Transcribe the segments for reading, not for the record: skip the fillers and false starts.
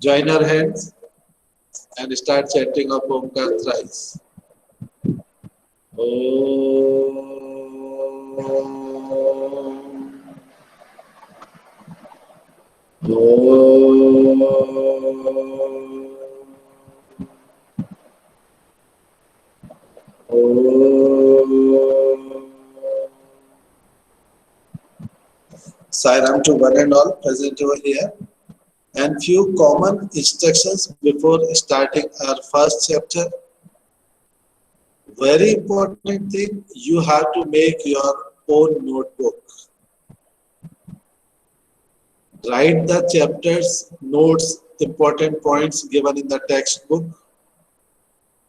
Join our hands and start chanting of Omkar thrice. Om. Sairam to one and all present over here, and few common instructions before starting our first chapter. Very important thing, you have to make your own notebook. Write the chapters, notes, important points given in the textbook,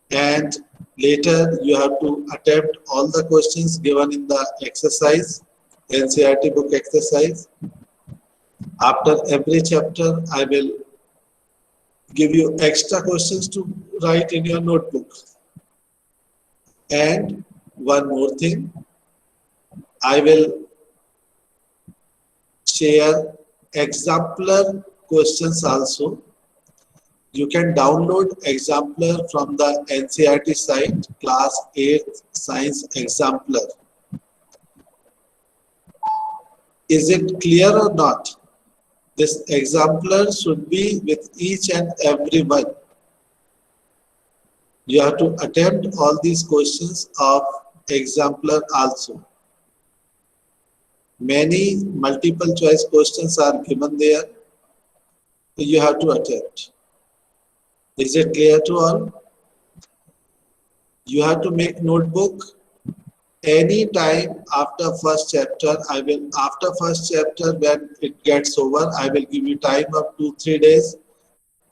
and later you have to attempt all the questions given in the exercise, NCERT book exercise. After every chapter, I will give you extra questions to write in your notebook. And one more thing, I will share exemplar questions also. You can download exemplar from the NCERT site, class 8 science exemplar. Is it clear or not? This exemplar should be with each and every one. You have to attempt all these questions of exemplar also. Many multiple choice questions are given there. You have to attempt. Is it clear to all? You have to make notebook any time after first chapter. After first chapter, when it gets over, I will give you time of 2-3 days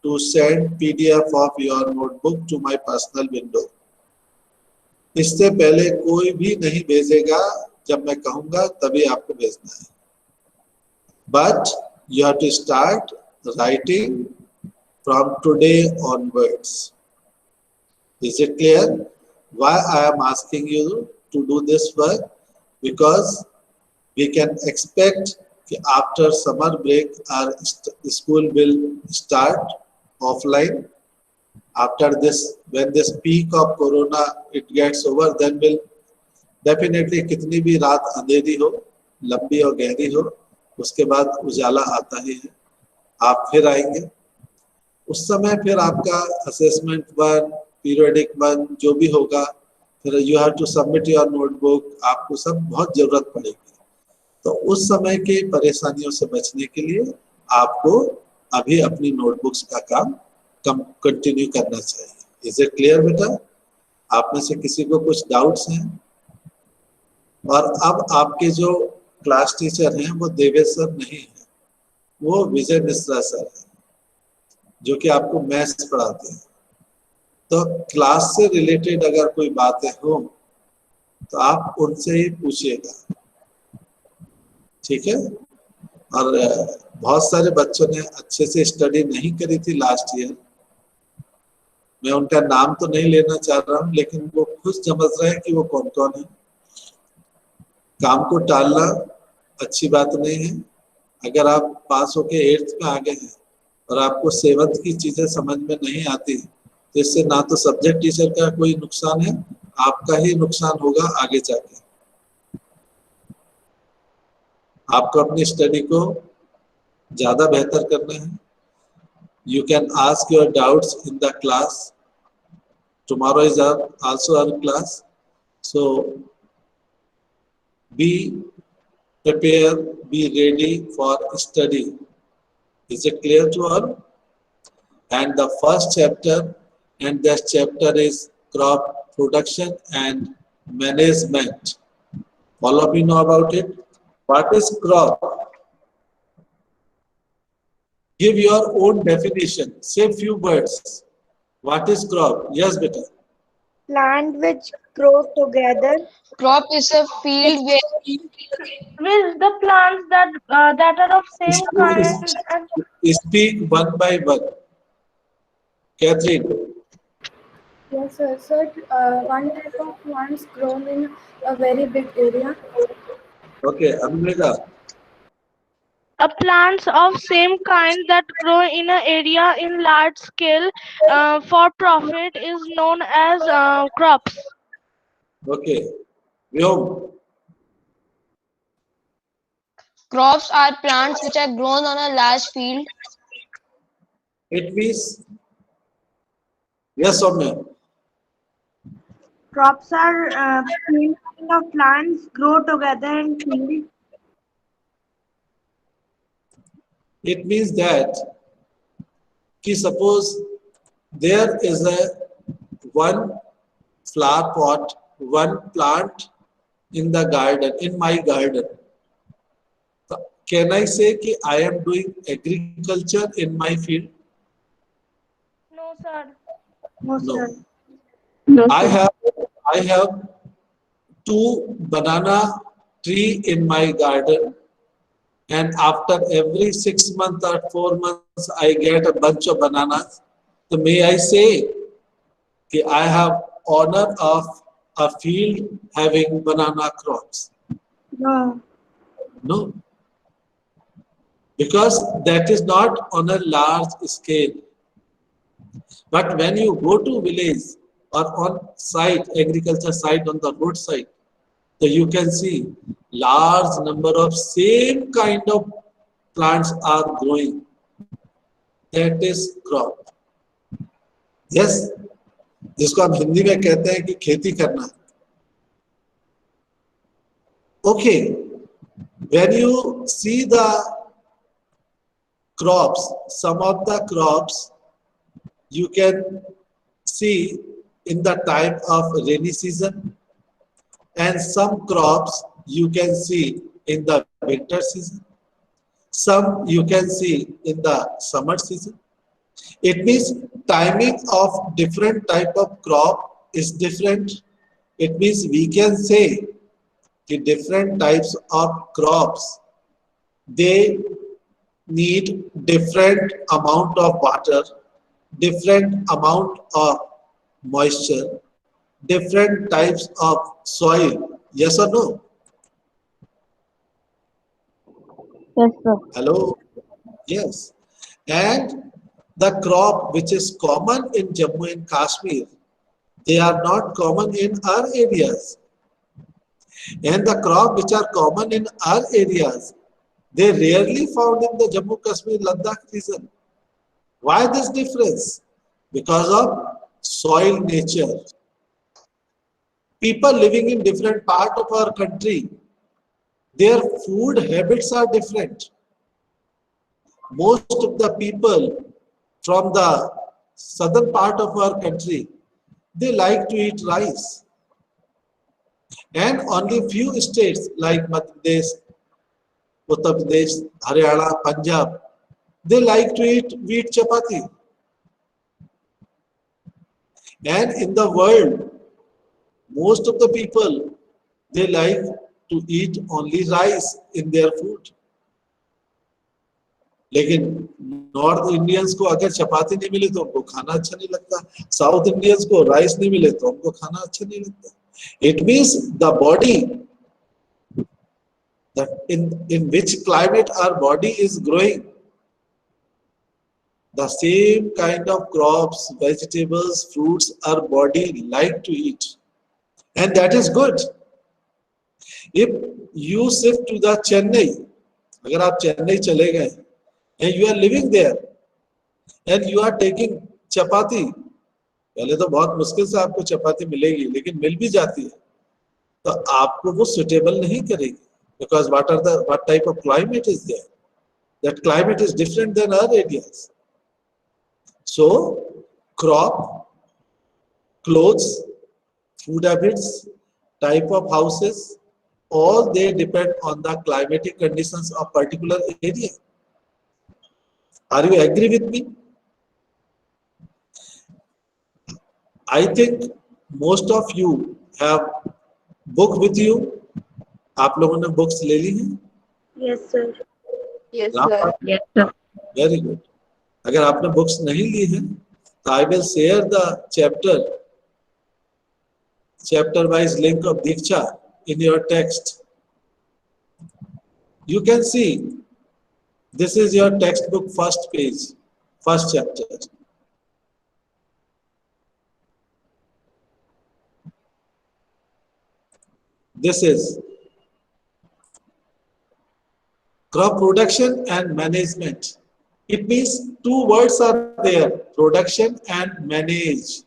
to send PDF of your notebook to my personal window. इससे पहले कोई भी नहीं भेजेगा, जब मैं कहूँगा तभी आपको भेजना है. But you have to start writing from today onwards. Is it clear? Why I am asking you to do this work? Because we can expect that after summer break our school will start offline. After this, when this peak of corona it gets over, then will definitely कितनी भी रात अंधेरी हो, लंबी और गहरी हो, उसके बाद उजाला आता ही है. आप फिर आएंगे, उस समय फिर आपका असेसमेंट 1, पीरियडिक 1 जो भी होगा, फिर you have to submit your notebook, आपको सब बहुत जरूरत पड़ेगी. तो उस समय के परेशानियों से बचने के लिए आपको अभी अपनी नोटबुक्स का काम कंटिन्यू करना चाहिए. इज इट क्लियर बेटा? आप में से किसी को कुछ डाउट्स हैं? और अब आपके जो क्लास टीचर हैं वो देवेश सर नहीं है, वो विजय मिश्रा सर है, जो कि आपको मैथ्स पढ़ाते हैं. तो क्लास से रिलेटेड अगर कोई बातें हो तो आप उनसे ही पूछिएगा, ठीक है? और बहुत सारे बच्चों ने अच्छे से स्टडी नहीं करी थी लास्ट ईयर. मैं उनका नाम तो नहीं लेना चाह रहा हूँ, लेकिन वो खुद समझ रहे हैं कि वो कौन कौन है. काम को टालना अच्छी बात नहीं है. अगर आप पास होके 8th में आ गए हैं और आपको 7th की चीजें समझ में नहीं आती, तो इससे ना तो सब्जेक्ट टीचर का कोई नुकसान है, आपका ही नुकसान होगा आगे जाके. आपको अपनी स्टडी को ज्यादा बेहतर करना है. You can ask your doubts in the class. Tomorrow is also our class. So be prepared, be ready for study. Is it clear to all? And the first chapter, and that chapter is crop production and management. All of you know about it. What is crop? Give your own definition. Say few words. What is crop? Yes, beta. Plant which grow together. Crop is a field where With the plants that are of same kind and Speak one by one. Catherine. Yes, sir. So, one type of plants grown in a very big area. Okay, Anurega. plants of same kind that grow in an area in large scale for profit is known as crops. Okay. Vyom, Crops are plants which are grown on a large field. it means yes or no? Crops are same kind of plants grow together in field. It means that कि suppose there is a one flower pot, one plant in the garden, in my garden. Can I say कि I am doing agriculture in my field? No, sir. No, No. sir. I have two banana tree in my garden, and after every 6 months or 4 months I get a bunch of bananas. So may I say that I have honor of a field having banana crops? No. No, because that is not on a large scale. But when you go to village or on site, agriculture site on the roadside, so you can see large number of same kind of plants are growing. That is crop. Yes, जिसको हम हिंदी में कहते हैं कि खेती करना. Okay, when you see the crops, some of the crops you can see in the time of rainy season, and some crops you can see in the winter season, some you can see in the summer season. It means timing of different type of crop is different. It means we can say the different types of crops, they need different amount of water, different amount of moisture, different types of soil. Yes or no? Yes, sir. Hello? Yes. And the crop which is common in Jammu and Kashmir, they are not common in our areas. And the crop which are common in our areas, they rarely found in the Jammu Kashmir Ladakh region. Why this difference? Because of soil nature. People living in different part of our country, their food habits are different. Most of the people from the southern part of our country, they like to eat rice. And only few states like Madhya Pradesh, Uttar Pradesh, Haryana, Punjab, they like to eat wheat chapati. And in the world, most of the people, they like to eat only rice in their food. लेकिन north Indians को अगर चपाती नहीं मिले तो उनको खाना अच्छा नहीं लगता, साउथ इंडियंस को राइस नहीं मिले तो उनको खाना अच्छा नहीं लगता. It means the body, that in which climate our body is growing, the same kind of crops, vegetables, fruits our body like to eat, and that is good. If you shift to the Chennai, अगर आप चेन्नई चले गए and you are living there and you are taking chapati, पहले तो बहुत मुश्किल से आपको चपाती मिलेगी, लेकिन मिल भी जाती है, तो आपको वो suitable नहीं करेगी, because what type of climate is there? That climate is different than our areas. So crop, clothes, food habits, type of houses, all they depend on the climatic conditions of particular area. Are you agree with me? I think most of you have book with you. आप लोगों ने books ले ली हैं? Yes, sir. Yes, Rama? sir. Very good. अगर आपने books नहीं ली हैं, तो I will share the chapter wise link of Diksha in your text. You can see This is your textbook first page, first chapter. This is crop production and management. It means two words are there, production and manage.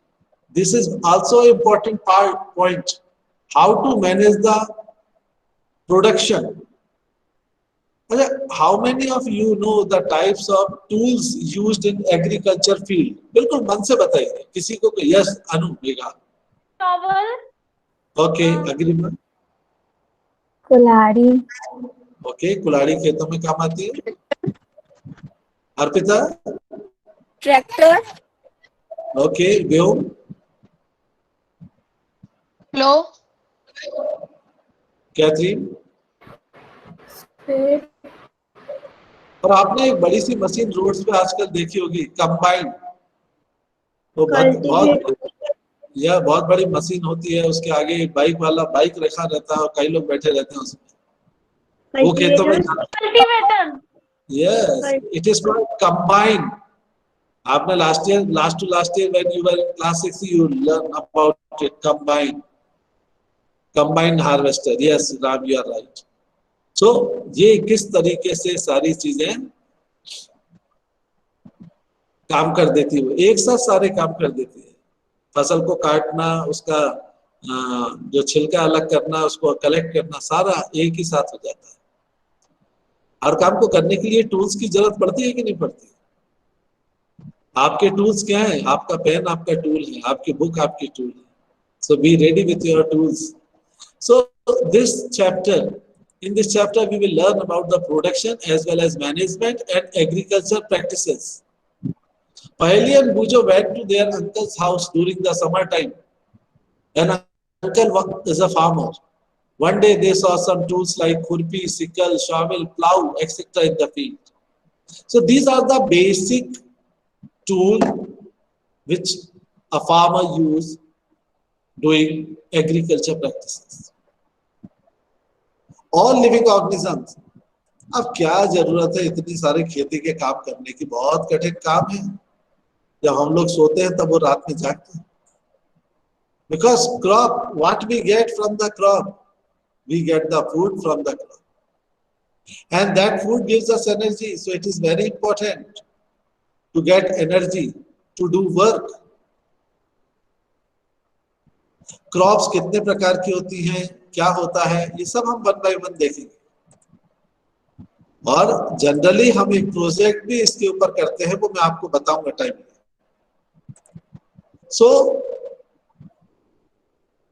This is also an important point. How to manage the production. How many of you know the types of tools used in agriculture field? बिल्कुल मन से बताइए. किसी को yes, अनु Megha. Shovel. Okay, agreement. कुल्हाड़ी. Okay, कुल्हाड़ी खेतों में काम आती है. अर्पिता. ट्रैक्टर. Okay, व्योम. Plow. कैथरीन. स्पेड. और आपने एक बड़ी सी मशीन रोड्स पे आजकल देखी होगी, कंबाइन. वो बहुत बड़ी मशीन होती है. उसके आगे एक बाइक वाला बाइक रखा रहता है और कई लोग बैठे रहते हैं उसमें. वो खेतों में. Cultivator. Yes, it is called combine. आपने last to last year when you were in class 6 you learn about it. Combined harvester. Yes, Ram, you are right. So ये किस तरीके से सारी चीजें काम कर देती है, एक साथ सारे काम कर देती है. फसल को काटना, उसका जो छिलका अलग करना, उसको कलेक्ट करना, सारा एक ही साथ हो जाता है. हर काम को करने के लिए टूल्स की जरूरत पड़ती है कि नहीं पड़ती? आपके टूल्स क्या है? आपका पेन आपका टूल है, आपकी बुक आपकी टूल है. So be ready with your tools. So in this chapter we will learn about the production as well as management and agriculture practices. Paheli and Bujo went to their uncle's house during the summer time. And uncle is a farmer. One day they saw some tools like khurpi, sickle, shovel, plow, etc. in the field. So these are the basic tools which a farmer uses doing agriculture practices. All living organisms. अब क्या जरूरत है इतनी सारे खेती के काम करने की? बहुत कठिन काम है. जब हम लोग सोते हैं तब वो रात में जागते हैं. Because crop, what we get from the crop, we get the food from the crop, and that food gives us energy. So it is very important to get energy to do work. Crops कितने प्रकार की होती हैं, क्या होता है, ये सब हम वन बाय वन देखेंगे. और जनरली हम एक प्रोजेक्ट भी इसके ऊपर करते हैं, वो मैं आपको बताऊंगा टाइम में. सो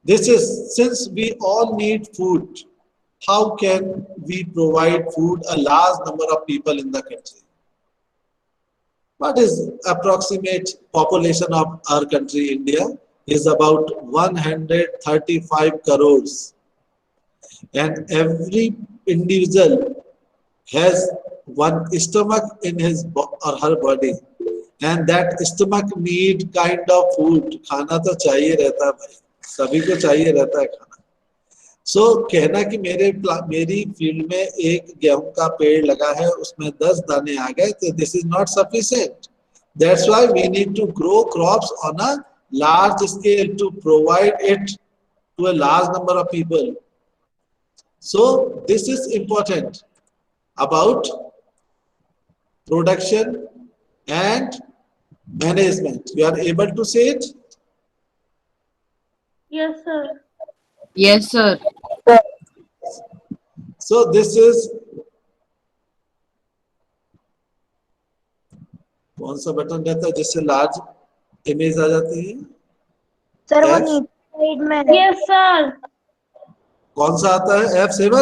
this is, since we all need food, how can we provide food a large number of people in the country? What is approximate population of our country, India? Is about 135 crores, and every individual has one stomach in his or her body, and that stomach need kind of food. खाना तो चाहिए रहता है भाई, सभी को चाहिए रहता है खाना. So कहना कि मेरी फील्ड में एक गेहूं का पेड़ लगा है, उसमें 10 दाने आ गए, तो this is not sufficient. That's why we need to grow crops on a large scale to provide it to a large number of people. So this is important about production and management. You are able to say it? Yes, sir. Yes, sir. So this is, कौन सा button रहता है जिससे large image आ जाती है? Sir वो नीचे side में है. Yes, sir. कौन सा आता है? F7?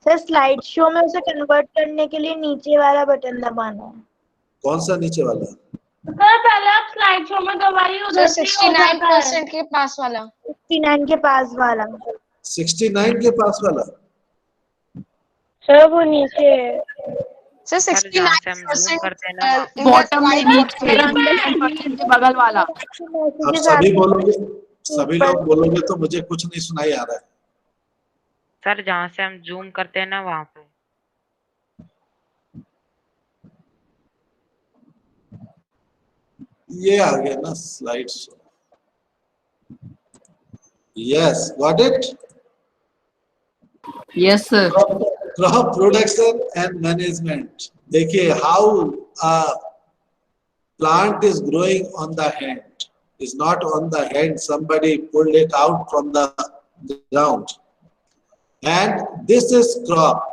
सर स्लाइड शो में उसे कन्वर्ट करने के लिए नीचे वाला बटन दबाना है. कौन सा नीचे वाला? सर पहले आप स्लाइड शो में दबाइए, उधर सर से हो जाता है. 69% के पास वाला. 69 के पास वाला. 69 के पास वाला? सर वो नीचे है. सर 69% बॉटम में नीचे 10% के बगल वाला. अब सभी बोलोगे, सभी लोग बोलोगे तो मुझे कुछ नहीं सुनाई आ रहा है. सर जहाँ से हम जूम करते हैं ना वहां पे। ये आ गया ना slide show. Yes, got it. Yes, sir. Crop production and management. देखिए, how plant is growing on the hand, is not on the hand, somebody pulled it out from the ground. And this is crop.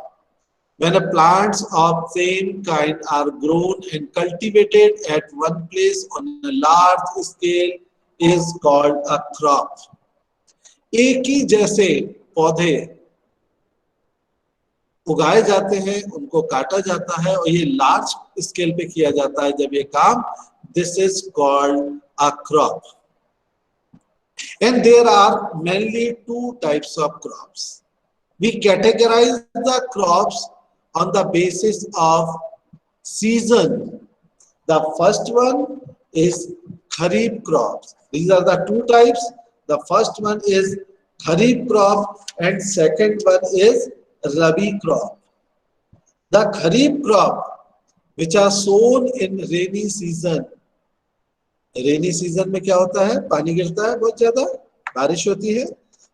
When plants of same kind are grown and cultivated at one place on a large scale is called a crop. एक ही जैसे पौधे उगाए जाते हैं, उनको काटा जाता है और ये लार्ज स्केल पे किया जाता है जब ये काम, this is called a crop. And there are mainly two types of crops. We categorize the crops on the basis of season. The first one is kharif crops. These are the two types. The first one is kharif crop and second one is rabi crop. The kharif crop which are sown in rainy season. Rainy season में क्या होता है? पानी गिरता है, बहुत ज्यादा बारिश होती है.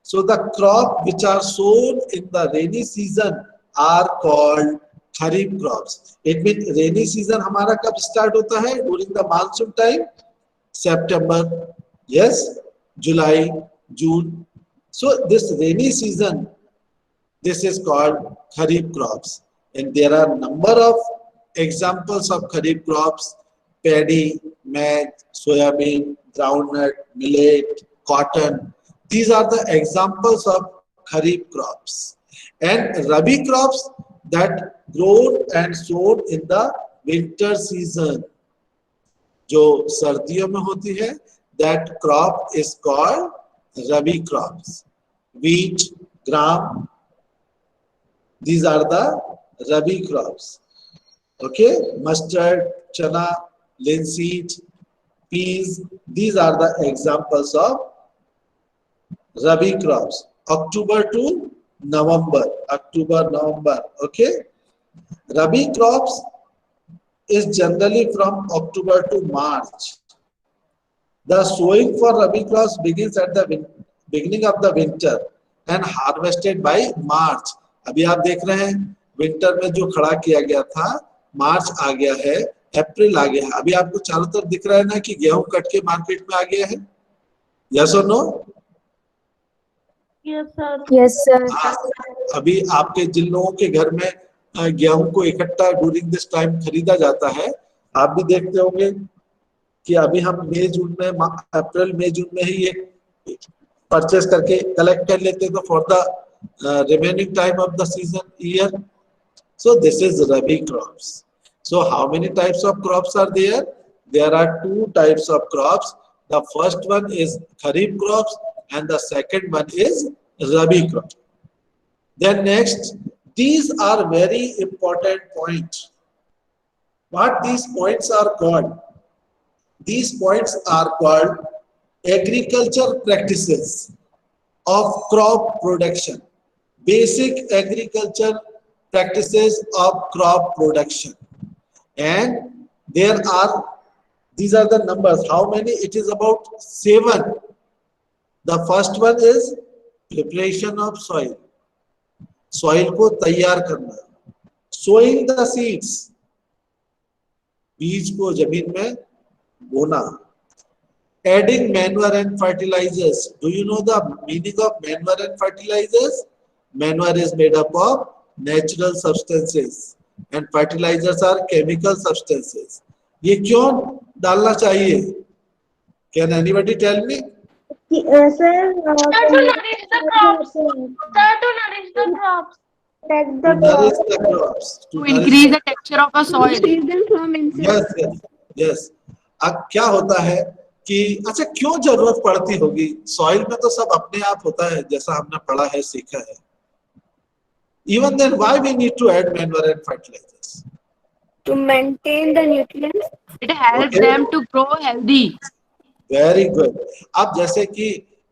So the crop which are sown in the rainy season are called kharif crops. It means rainy season हमारा कब start होता है? During the monsoon time, September, yes, July, June. So this rainy season, this is called kharif crops. And there are number of examples of kharif crops: paddy, maize, soybean, groundnut, millet, cotton. These are the examples of kharif crops. And rabi crops that grown and sown in the winter season, जो सर्दियों में होती है, that crop is called rabi crops. Wheat, gram, these are the rabi crops. Okay, mustard, chana, linseed, peas, these are the examples of rabi crops. October to November, October, November, okay. Rabi crops is generally from October to March. The sowing for rabi crops begins at the beginning of the winter and harvested by March. अभी आप देख रहे हैं winter में जो खड़ा किया गया था, मार्च आ गया है, अप्रैल आ गया है. अभी आपको चारों तरफ दिख रहा है ना कि गेहूं कट के मार्केट में आ गया है. यस और no? Yes, sir. Yes, sir. अभी आपके जिन लोगों के घर में गेहूं को इकट्ठा ड्यूरिंग दिस टाइम खरीदा जाता है, आप भी देखते होंगे कि अभी हम मई जून में, अप्रैल मई जून में ही ये परचेस करके कलेक्ट कर लेते हैं, तो for the remaining time of the season year. So this is rabi crops. So how many types of crops are there? There are two types of crops. The first one is kharif crops and the second one is rabi crop. Then next, these are very important points. What these points are called? These points are called agriculture practices of crop production. Basic agriculture practices of crop production. And there are, these are the numbers. How many? It is about 7. The first one is preparation of soil. Soil को तैयार करना. Sowing the seeds. बीज को जमीन में बोना. Adding manure and fertilizers. Do you know the meaning of manure and fertilizers? Manure is made up of natural substances and fertilizers are chemical substances. ये क्यों डालना चाहिए? Can anybody tell me? Sir, To nourish the crops. Sir, to nourish the crops. protect To the nourish crop. the crops. To increase the texture of a soil. Save them from insects. Yes, yes, yes. अब क्या होता है कि अच्छा क्यों जरूरत पड़ती होगी? सॉइल में तो सब अपने आप होता है, जैसा हमने पढ़ा है, सीखा है. Even then, why we need to add manure and fertilizers? To maintain the nutrients. It helps Okay. them to grow healthy. Very good. अब जैसे कि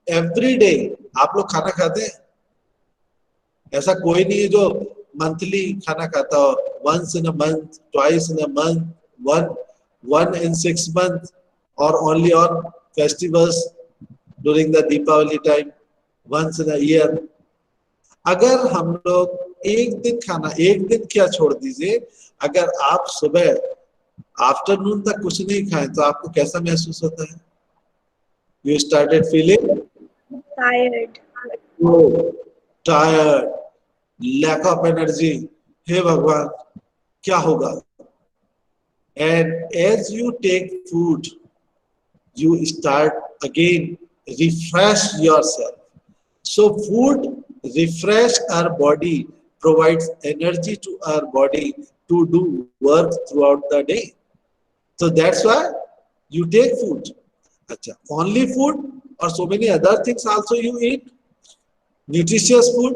every day आप लोग खाना खाते हैं, ऐसा कोई नहीं है जो मंथली खाना खाता हो, once in a month, twice in a month, one in 6 months, और only on festivals during the Deepavali time, once in a year. अगर हम लोग एक दिन खाना, एक दिन क्या छोड़ दीजिए, अगर आप सुबह आफ्टरनून तक कुछ नहीं खाएं तो आपको कैसा महसूस होता है? You started feeling tired. Tired, lack of energy. हे भगवान, क्या होगा? And as you take food, you start again refresh yourself. So food refresh our body, provides energy to our body to do work throughout the day. So that's why you take food. Acha, only food or so many other things also you eat? Nutritious food.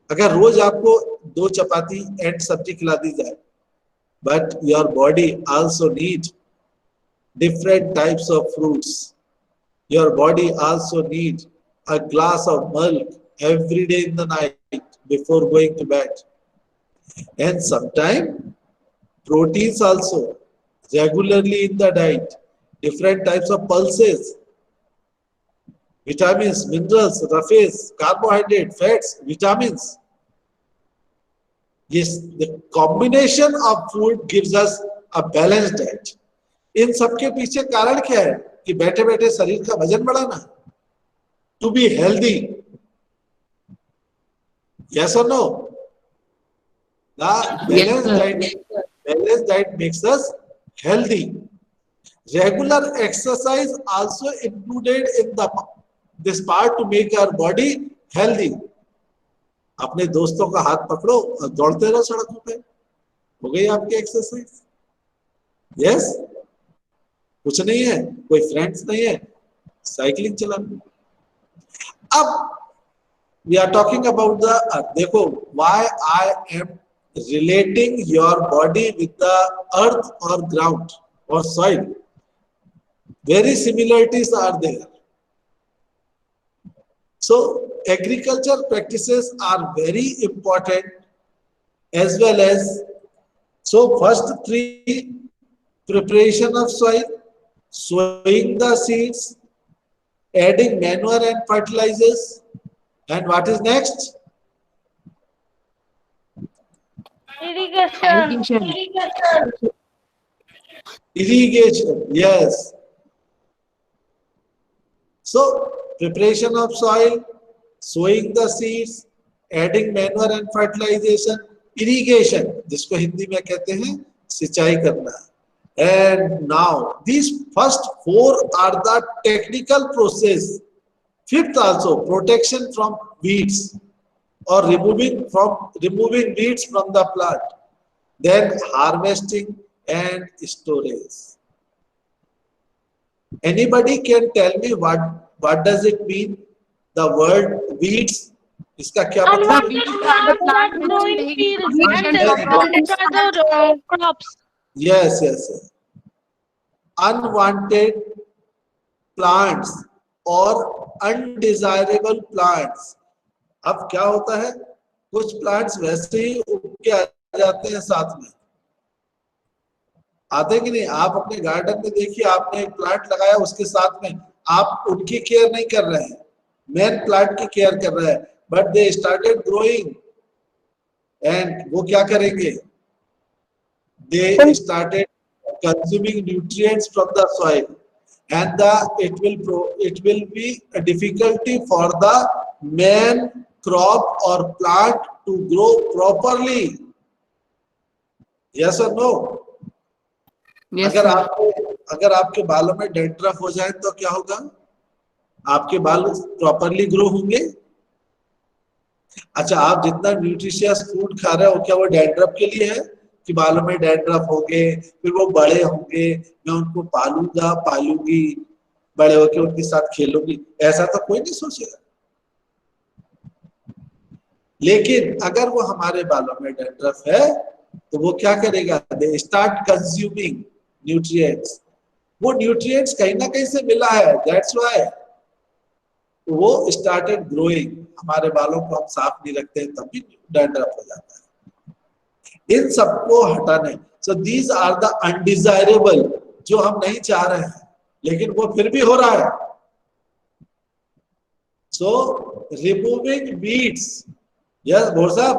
अगर रोज आपको 2 चपाती and सब्जी खिला दी जाए, but your body also needs different types of fruits. Your body also needs a glass of milk every day in the night before going to bed. And sometimes proteins also regularly in the diet, different types of pulses, vitamins, minerals, roughes, carbohydrate, fats, vitamins. Yes, the combination of food gives us a balanced diet. इन सबके पीछे कारण क्या है? कि बैठे बैठे शरीर का वजन बढ़ाना, टू बी हेल्दी। यस और no? Balanced diet makes us healthy. Regular exercise also included in this part to make our body healthy. अपने दोस्तों का हाथ पकड़ो और दौड़ते रहो सड़कों पे, हो गई आपकी एक्सरसाइज। यस, कुछ नहीं है, कोई फ्रेंड्स नहीं है, साइकिलिंग चलाना। अब we are talking about the, देखो, why I am relating your body with the earth और ग्राउंड और soil. Very similarities are there. So agriculture practices are very important as well as, so first 3, preparation of soil, sowing the seeds, adding manure and fertilizers, and what is next? Irrigation. Irrigation, yes. So preparation of soil, sowing the seeds, adding manure and fertilization, irrigation, जिसको हिंदी में कहते हैं सिंचाई करना। And now these first 4 are the technical process. 5th also, protection from weeds or removing weeds from the plant. Then harvesting and storage. Anybody can tell me what does it mean? The word weeds, इसका क्या मतलब है? Plant growing fields and other crops. Yes, yes, yes. Unwanted plants or undesirable plants. अब क्या होता है, कुछ plants वैसे ही उग के आ जाते हैं साथ में, आते कि नहीं? आप अपने गार्डन में देखिए, आपने एक प्लांट लगाया, उसके साथ में आप उनकी केयर नहीं कर रहे हैं, मेन प्लांट की केयर कर रहे हैं, but they started growing and वो क्या करेंगे? They started consuming nutrients from the soil and it will be a difficulty for the main crop or plant to grow properly. Yes or no? Yes, अगर आपके बालों में dandruff हो जाए तो क्या होगा? आपके बाल प्रॉपरली ग्रो होंगे? अच्छा, आप जितना न्यूट्रिशियस फूड खा रहे हो, क्या वो डैंड्रफ के लिए है कि बालों में डैंड्रफ होंगे, फिर वो बड़े होंगे, मैं उनको पालूंगा, पालूंगी, बड़े होके उनके साथ खेलूंगी? ऐसा तो कोई नहीं सोचेगा। लेकिन अगर वो हमारे बालों में डैंड्रफ है तो वो क्या करेगा? They start consuming nutrients. वो न्यूट्रिएंट्स कहीं ना कहीं से मिला है, दैट्स व्हाई वो स्टार्टेड ग्रोइंग। हमारे बालों को हम साफ नहीं रखते हैं तब भी डैंड्रफ हो जाता है। इन सबको हटाने, so these are the undesirable, जो हम नहीं चाह रहे हैं लेकिन वो फिर भी हो रहा है। सो रिमूविंग वीड्स, यस भोर साहब,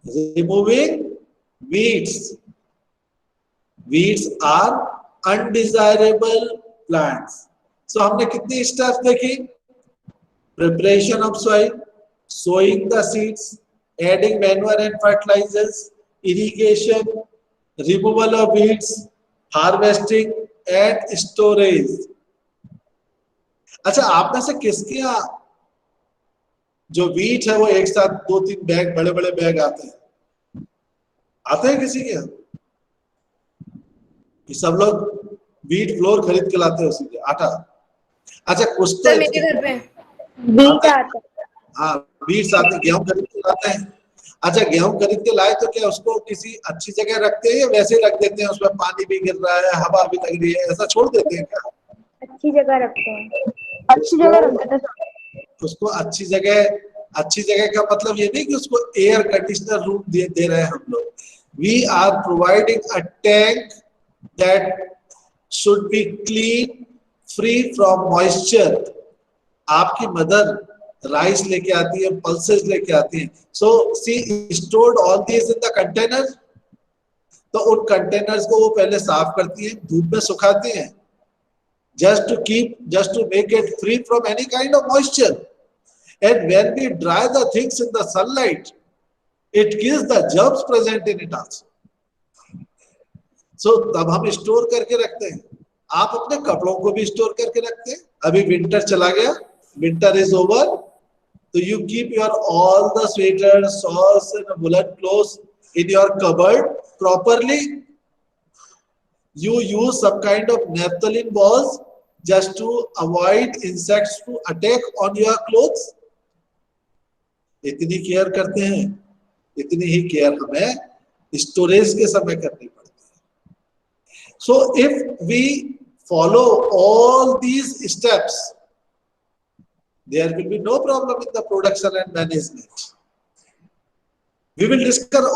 removing weeds, weeds are undesirable plants. So हमने कितनी स्टेप्स देखी? Preparation of soil, sowing the seeds, adding manure and fertilisers, irrigation, removal of weeds, harvesting and storage. अच्छा, आप में से किसके यहाँ जो वीट है वो एक साथ 2-3 बैग, बड़े बड़े बैग आते हैं किसी के यहाँ? कि सब लोग वीट फ्लोर खरीद के लाते हैं, उसी के आटा। अच्छा, कुछ तो मेरे घर पे बीट आता है। हाँ, बीट्स आते, गेहूं खरीद के लाते हैं। अच्छा, गेहूं खरीद के लाए तो क्या उसको किसी अच्छी जगह रखते हैं या वैसे ही रख देते हैं? उसमें पानी भी गिर रहा है, हवा भी लग रही है, ऐसा छोड़ देते हैं क्या? अच्छी जगह रखते हैं, अच्छी जगह रख देते हैं। उसको अच्छी जगह का मतलब ये नहीं कि उसको एयर कंडीशनर रूम दे रहे हैं हम लोग। We are providing a tank that should be clean, free from moisture. आपकी मदर राइस लेके आती है, पल्सेस लेके आती है, so she stored all this in the container. तो उन कंटेनर्स को वो पहले साफ करती है, धूप में सुखाती है, just to make it free from any kind of moisture. And when we dry the things in the sunlight, it kills the germs present in it also. So तब हम स्टोर करके रखते हैं। आप अपने कपड़ों को भी स्टोर करके रखते हैं। अभी विंटर चला गया, विंटर इज ओवर, तो you keep your all the sweaters, shawls and woolen clothes in your cupboard properly. You use some kind of naphthalene balls just to avoid insects to attack on your clothes. इतनी care करते हैं, इतनी ही care हमें storage के समय करनी पड़ती है। So if we follow all these steps, there will be no problem in the production and management. We will discuss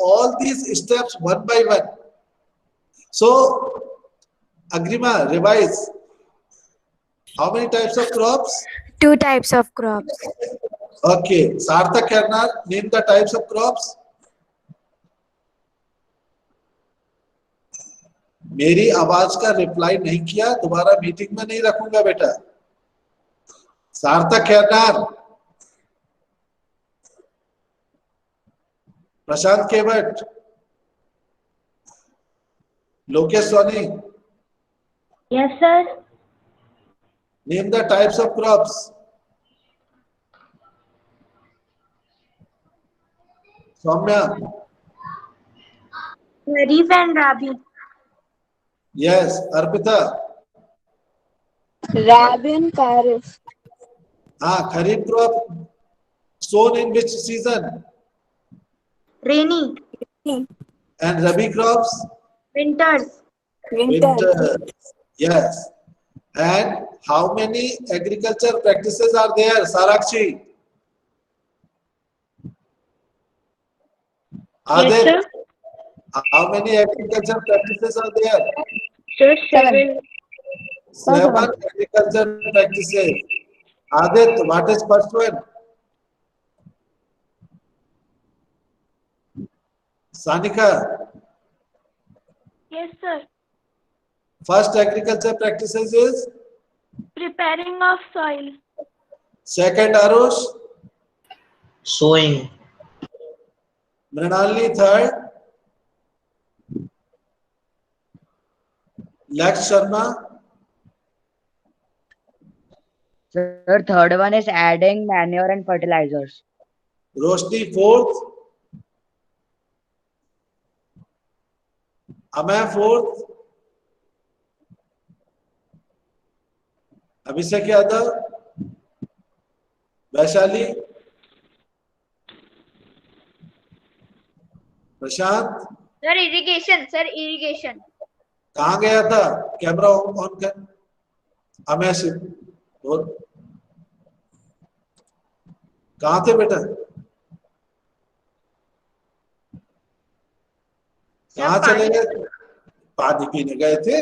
all these steps one by one. So, Agrima, revise. How many types of crops? 2 types of crops. Okay. Sarthak Karnar, name the types of crops. मेरी आवाज का reply नहीं किया, दोबारा meeting में नहीं रखूंगा बेटा। Sarthak Khairnar, Prashant Kewat, Lokesh Soni. Yes sir. Name the types of crops. Saumya. Kharif and rabi. Yes. Arpita. Rabi and kharif. हाँ, kharif crop sown in which season? Rainy. And rabi crops? Winters. Winter. Yes. And how many agriculture practices are there, Sarakshi? Are Yes, there? sir. How many agriculture practices are there? Sir, 7. 7 agriculture practices. Adit, what is first one? Sanika. Yes, sir. First agriculture practices is? Preparing of soil. Second, Arush. Sowing. Mrinalini, third. Lex Sharma. Sir, third one is adding manure and fertilizers. Roshni, fourth. Amay, fourth. Abhishek Yadav. Vaishali. Prashant. Sir irrigation. Sir irrigation. कहाँ गया था? Camera on कर। अमेश बोल। कहाँ थे बेटा? कहाँ चले गए? पानी पीने गए थे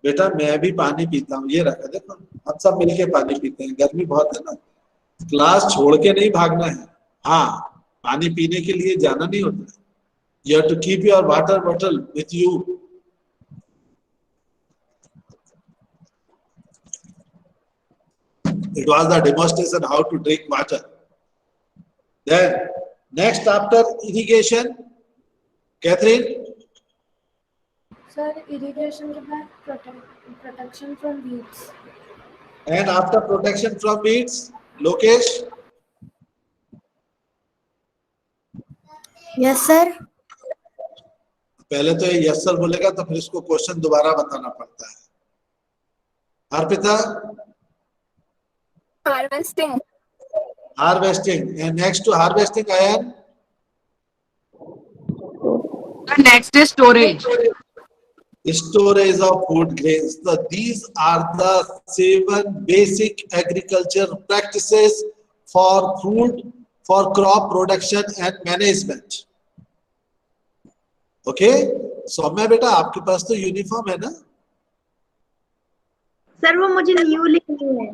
बेटा। मैं भी पानी पीता हूँ, ये रखा देखो, हम सब मिलके पानी पीते हैं, गर्मी बहुत है ना। क्लास छोड़ के नहीं भागना है, हाँ पानी पीने के लिए जाना नहीं होता है। You have to keep your water bottle with you. It was the demonstration how to drink water. Then next after irrigation, Catherine. Sir, irrigation के बाद protection from weeds. And after protection from weeds, Lokesh. Yes, sir. पहले तो ये yes sir बोलेगा तो फिर इसको question दोबारा बताना पड़ता है। Arpita. Harvesting. Harvesting. And next to harvesting, Ayan. Next is storage. Storage of food grains. So these are the 7 basic agriculture practices for food, for crop production and management. Okay? Saumya बेटा आपके पास तो यूनिफॉर्म है ना? Sir वो मुझे new लिखनी है।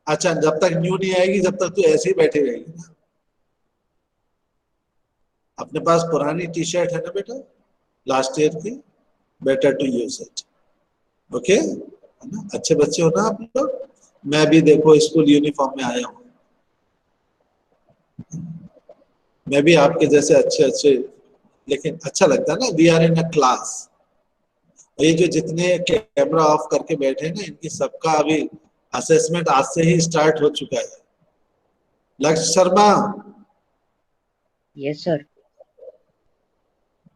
अच्छा, जब तक न्यू नहीं आएगी जब तक तू ऐसे ही बैठी रहेगी ना। अपने पास पुरानी टी शर्ट है ना बेटा, लास्ट ईयर की, better to use it. Okay, है ना? अच्छे बच्चे हो ना आप लोग। मैं भी देखो स्कूल यूनिफॉर्म में आया हूँ, मैं भी आपके जैसे अच्छे, लेकिन अच्छा लगता है ना। We are in a class. ये जो जितने कैमरा ऑफ करके बैठे हैं ना, इनकी सबका अभी असेसमेंट आज से ही स्टार्ट हो चुका है। लक्ष्य Sharma. Yes sir.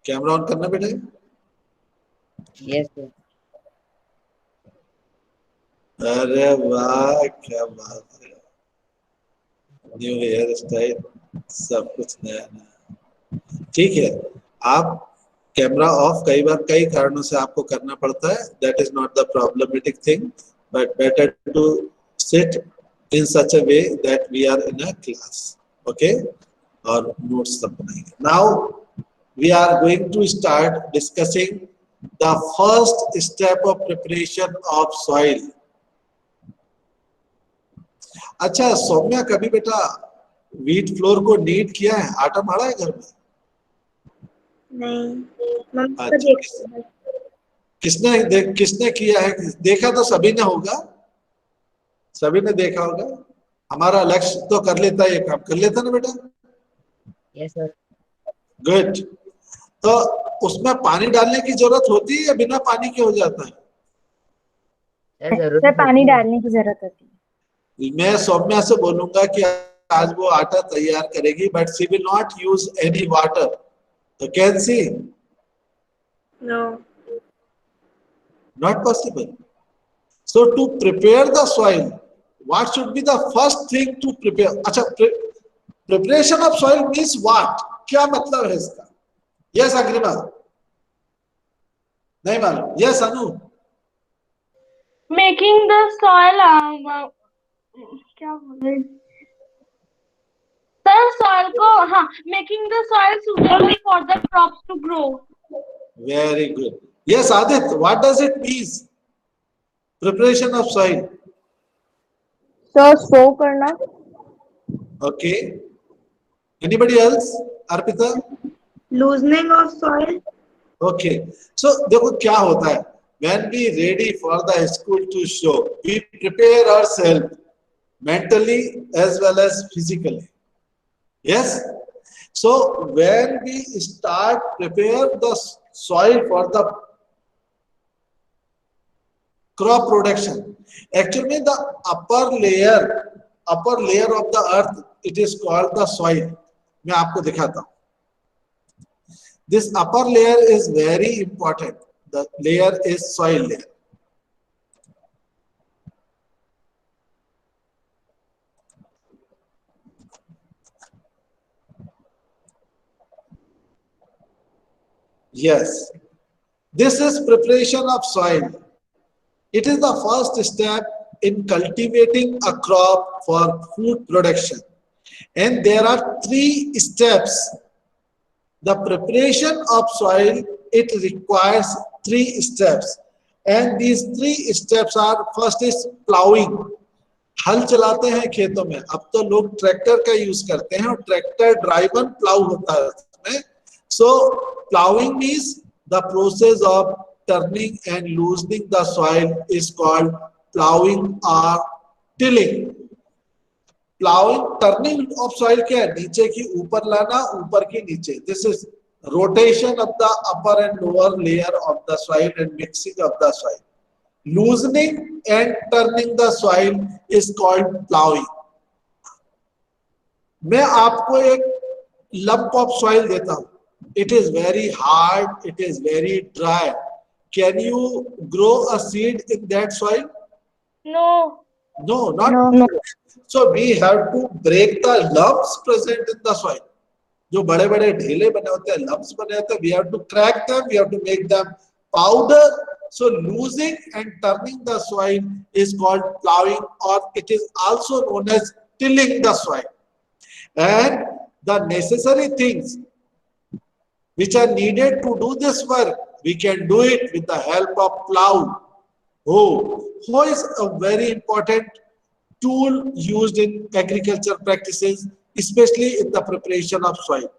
Camera on करना बेटा। Yes sir. अरे वाह, क्या बात है। न्यू हेयर स्टाइल, सब कुछ नया नया। ठीक है, आप कैमरा ऑफ कई बार कई कारणों से आपको करना पड़ता है। That is not the problematic thing, but better to sit in such a way that we are in a class. Okay, और नोट्स सब बनाएंगे। Now we are going to start discussing the first step of preparation of soil. अच्छा सौम्या, कभी बेटा wheat flour को NEET किया है? आटा मारा है घर में? नहीं, मम्मी को अच्छा, देखा है। किसने किया है? देखा तो सभी ने होगा, सभी ने देखा होगा। हमारा लक्ष्य तो कर लेता है, ये काम कर लेता ना बेटा। Yes sir. गुड। तो उसमें पानी डालने की जरूरत होती है या बिना पानी के हो जाता है? सर पानी डालने की जरूरत होती है। मैं सौम्या से बोलूंगा कि आज वो आटा तैयार करेगी, but she will not use any water. तो can see? No, not possible. So to prepare the soil, what should be the first thing to prepare? अच्छा, preparation of soil means what? क्या मतलब है इसका? Yes अग्रिमा? नहीं मालूम? Yes Anu? Making the soil क्या बोले सर? soil को, हाँ, making the soil suitable for the crops to grow. Very good. Yes Adit, what does it mean? Preparation of soil. Sir so करना। Okay. Anybody else? Arpita? Loosening of soil. Okay. So देखो क्या होता है, when we ready for the school to show, we prepare ourselves mentally as well as physically. Yes. So when we start prepare the soil for the crop production, actually the upper layer of the earth, it is called the soil. मैं आपको दिखाता हूँ। This upper layer is very important. The layer is soil layer. Yes, this is preparation of soil. It is the first step in cultivating a crop for food production. And there are 3 steps. The preparation of soil, it requires 3 steps. And these 3 steps are, first is plowing. हल चलाते हैं खेतों में, अब तो लोग tractor का use करते हैं और ट्रैक्टर ड्राइवन प्लाउ होता है उसमें. So plowing means the process of turning and loosening the soil is called plowing or tilling. Plowing, turning of soil क्या है? नीचे की ऊपर लाना, ऊपर की नीचे. This is rotation of the upper and lower layer of the soil and mixing of the soil. Loosening and turning the soil is called plowing. मैं आपको एक lump of soil देता हूं. It is very hard, it is very dry. Can you grow a seed in that soil? No. No, not. So we have to break the lumps present in the soil. जो बड़े बड़े ढेले बने होते हैं, lumps बने होते हैं, we have to crack them, we have to make them powder. So losing and turning the soil is called plowing, or it is also known as tilling the soil. And the necessary things which are needed to do this work, we can do it with the help of plow. Hoe. Hoe is a very important tool used in agriculture practices, especially in the preparation of soil.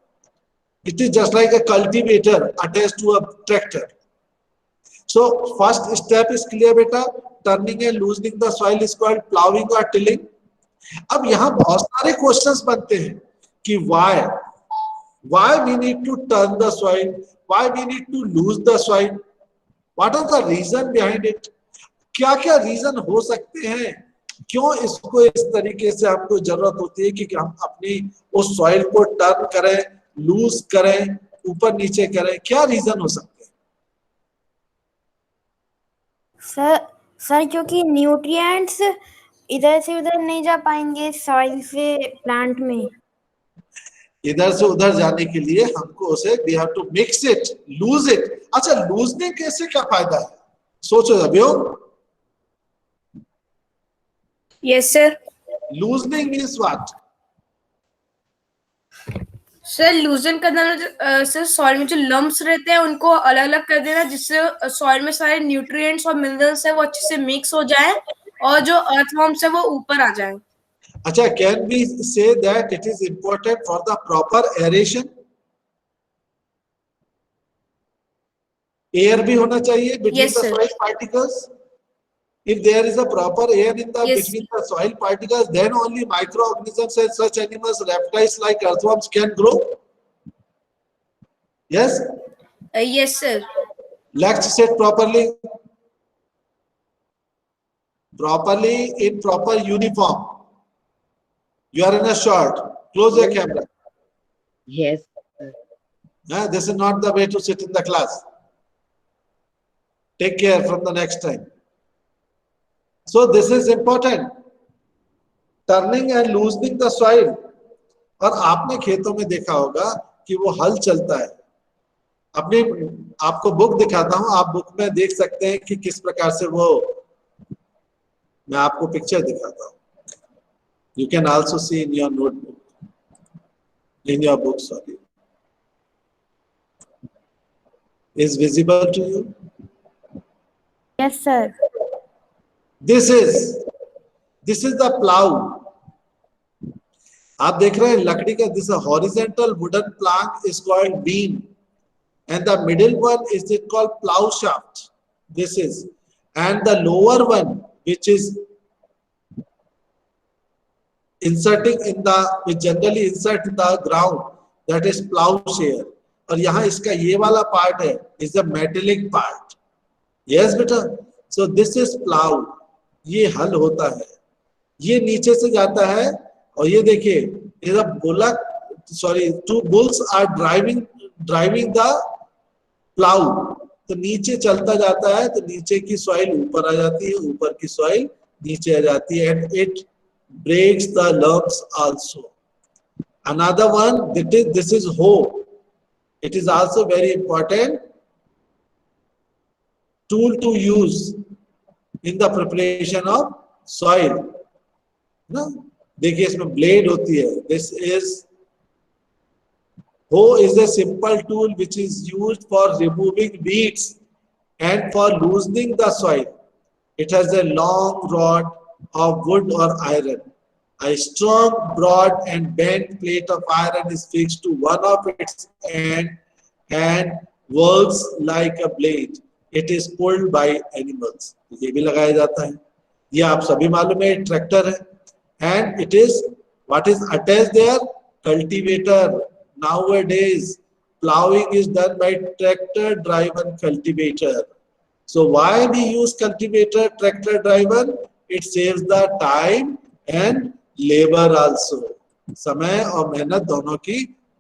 It is just like a cultivator attached to a tractor. So first step is clear beta, turning and loosening the soil is called plowing or tilling. अब यहाँ बहुत सारे questions बनते हैं कि why we need to turn the soil, why we need to loose the soil, what are the reason behind it, क्या क्या reason हो सकते हैं, क्यों इसको इस तरीके से हमको जरूरत होती है कि हम अपनी उस सॉइल को टर्न करें, लूज करें, ऊपर नीचे करें, क्या रीजन हो सकते हैं? सर क्योंकि न्यूट्रिएंट्स इधर से उधर नहीं जा पाएंगे सॉइल से प्लांट में. इधर से उधर जाने के लिए हमको उसे we have to mix it, lose it. अच्छा, लूजने कैसे क्या फायदा है? सोचो अभी. Yes sir. Loosening means what? Sir लूजन करना सर सॉइल में जो लम्प्स रहते हैं उनको अलग अलग कर देना, जिससे सॉइल में सारे न्यूट्रिएंट्स और मिनरल्स है वो अच्छे से मिक्स हो जाए और जो अर्थवॉर्म्स है वो ऊपर आ जाए. अच्छा, can we say that it is important for the proper aeration? Air भी होना चाहिए between Yes, the sir. soil particles. If there is a proper air in the Yes. between the soil particles, then only microorganisms and such animals, reptiles like earthworms can grow. Yes? Yes, sir. Legs set properly. Properly in proper uniform. You are in a shirt. Close your camera. Yes. This is not the way to sit in the class. Take care from the next time. So this is important. Turning and loosening the soil. और आपने खेतों में देखा होगा कि वो हल चलता है. अपने आपको बुक दिखाता हूं, आप बुक में देख सकते हैं कि किस प्रकार से वो, मैं आपको पिक्चर दिखाता हूं. You can also see in your notebook, in your book, sorry. Is visible to you? Yes, sir. This is the plow. आप देख रहे हैं लकड़ी का, this is horizontal wooden plank is called beam, and the middle one is it called plow shaft. This is, and the lower one which is inserting in the, which generally insert in the ground, that is plowshare. और यहाँ इसका ये वाला part है, is the metallic part. Yes बेटा. So this is plow. ये हल होता है, ये नीचे से जाता है, और ये देखिए, ये bullock, sorry, two bulls are driving the plow. तो नीचे चलता जाता है, तो नीचे की सॉइल ऊपर आ जाती है, ऊपर की सॉइल नीचे आ जाती है, and it breaks the lumps also. Another one, this is hoe. It is also very important tool to use in the preparation of soil. No? देखिए इसमें ब्लेड होती है. This is hoe is a simple tool which is used for removing weeds and for loosening the soil. It has a long rod of wood or iron. A strong, broad and bent plate of iron is fixed to one of its ends and works like a blade. It is pulled by animals. ये भी लगाया जाता है. ये आप सभी मालूम है, ट्रैक्टर है. And it is, what is attached there? Cultivator. Nowadays, plowing is done by tractor-driven cultivator. So why we use cultivator tractor-driven? It saves the time and labor also. समय और मेहनत दोनों की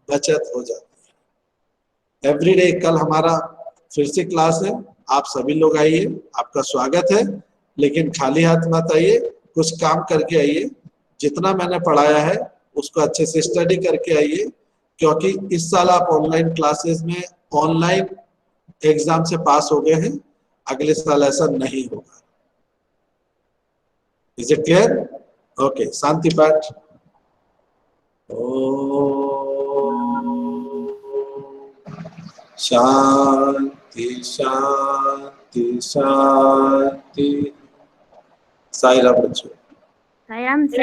बचत हो जाती है. एवरीडे कल हमारा फिर से क्लास है. आप सभी लोग आइए, आपका स्वागत है. लेकिन खाली हाथ मत आइए, कुछ काम करके आइए. जितना मैंने पढ़ाया है उसको अच्छे से स्टडी करके आइए, क्योंकि इस साल आप ऑनलाइन क्लासेस में ऑनलाइन एग्जाम से पास हो गए हैं. अगले साल ऐसा नहीं होगा. Is it clear? ओके, शांति पाठ. शांति शांति शांति. साई राम बच्चों. Saram sir.